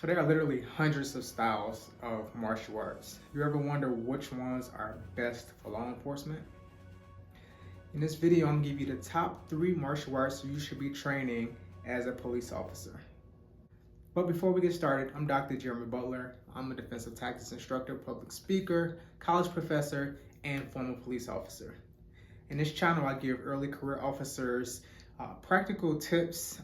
So there are literally hundreds of styles of martial arts. You ever wonder which ones are best for law enforcement? In this video, I'm gonna give you the top 3 martial arts you should be training as a police officer. But before we get started, I'm Dr. Jeremy Butler. I'm a defensive tactics instructor, public speaker, college professor, and former police officer. In this channel, I give early career officers practical tips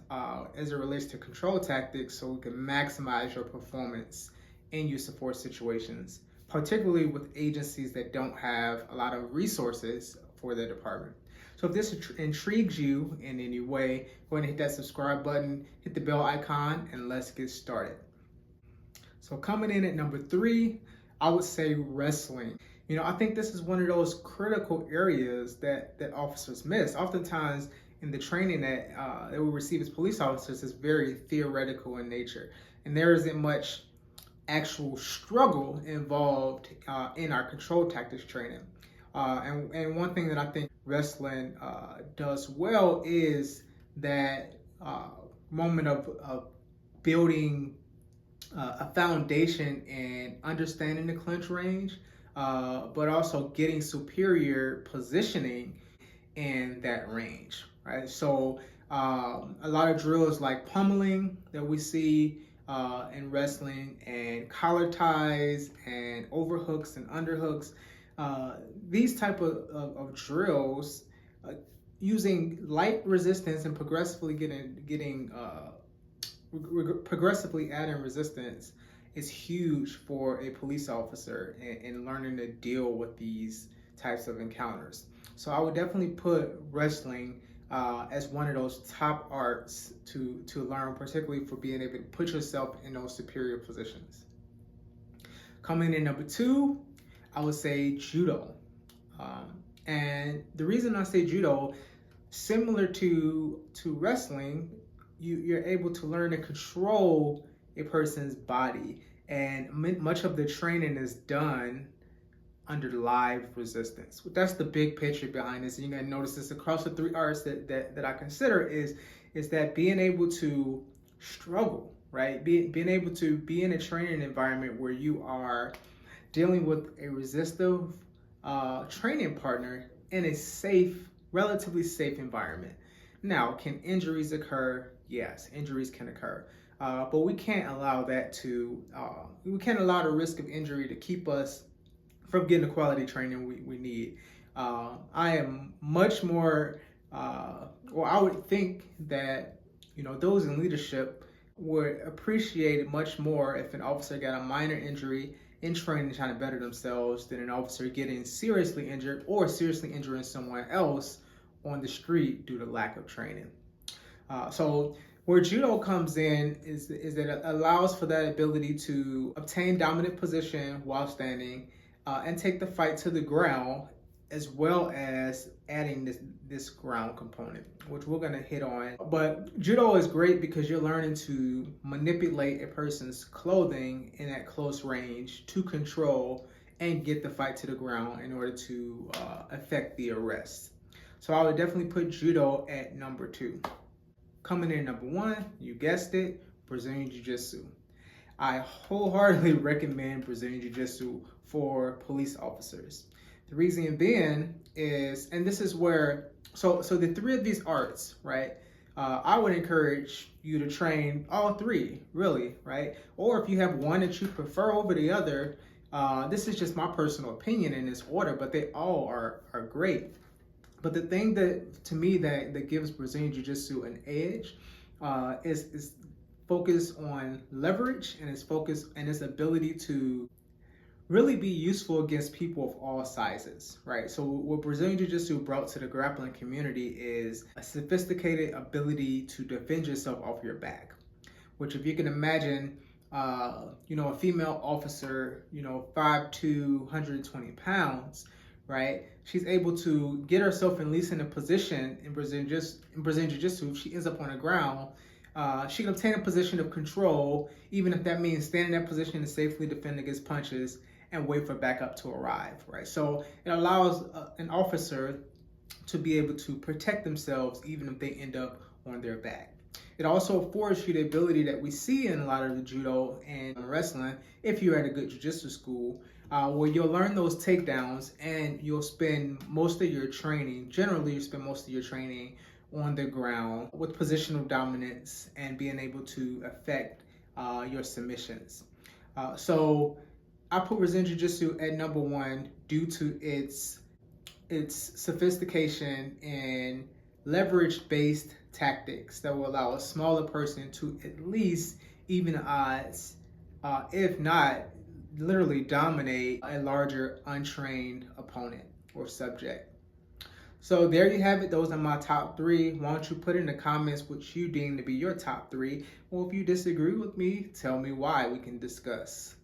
as it relates to control tactics so we can maximize your performance in use of force situations, particularly with agencies that don't have a lot of resources for their department. So if this intrigues you in any way, go ahead and hit that subscribe button, hit the bell icon, and let's get started. So coming in at number 3, I would say wrestling. I think this is one of those critical areas that officers miss. Oftentimes in the training that we receive as police officers is very theoretical in nature, and there isn't much actual struggle involved in our control tactics training. And one thing that I think wrestling does well is that moment of building a foundation and understanding the clinch range, but also getting superior positioning in that range, right? So a lot of drills like pummeling that we see in wrestling, and collar ties and overhooks and underhooks, these type of drills using light resistance and progressively progressively adding resistance is huge for a police officer in learning to deal with these types of encounters. So I would definitely put wrestling as one of those top arts to learn, particularly for being able to put yourself in those superior positions. Coming in number 2, I would say judo. And the reason I say judo, similar to wrestling, you're able to learn to control a person's body, and much of the training is done under live resistance. That's the big picture behind this. And you're gonna notice this across the 3 arts that I consider is that being able to struggle, right? Being able to be in a training environment where you are dealing with a resistive training partner in a safe, relatively safe environment. Now, can injuries occur? Yes, injuries can occur. But we can't allow we can't allow the risk of injury to keep us from getting the quality training we need. I am much more, I would think that, those in leadership would appreciate it much more if an officer got a minor injury in training trying to better themselves than an officer getting seriously injured or seriously injuring someone else on the street due to lack of training. So where judo comes in is that it allows for that ability to obtain dominant position while standing and take the fight to the ground, as well as adding this ground component, which we're gonna hit on. But judo is great because you're learning to manipulate a person's clothing in that close range to control and get the fight to the ground in order to affect the arrest. So I would definitely put judo at number 2. Coming in number 1, you guessed it, Brazilian Jiu-Jitsu. I wholeheartedly recommend Brazilian Jiu-Jitsu for police officers. The reason being is, and this is where, so the 3 of these arts, right? I would encourage you to train all 3, really, right? Or if you have one that you prefer over the other, this is just my personal opinion in this order, but they all are great. But the thing that, to me, that gives Brazilian Jiu-Jitsu an edge is focus on leverage, and its focus and its ability to really be useful against people of all sizes, right? So what Brazilian Jiu-Jitsu brought to the grappling community is a sophisticated ability to defend yourself off your back, which, if you can imagine, a female officer, 5'2", 120 pounds, right? She's able to get herself at least in a position in Brazilian Jiu-Jitsu. If she ends up on the ground, she can obtain a position of control, even if that means staying in that position to safely defend against punches and wait for backup to arrive, right? So it allows an officer to be able to protect themselves even if they end up on their back. It also affords you the ability that we see in a lot of the judo and wrestling, if you're at a good jiu-jitsu school, where you'll learn those takedowns and you'll spend most of your training, generally you spend most of your training on the ground with positional dominance and being able to affect your submissions. So I put Brazilian Jiu-Jitsu at number one due to its sophistication and leverage-based tactics that will allow a smaller person to at least even the odds, if not literally dominate a larger untrained opponent or subject. So there you have it. Those are my top three. Why don't you put in the comments what you deem to be your top three? Or if you disagree with me, tell me why. We can discuss.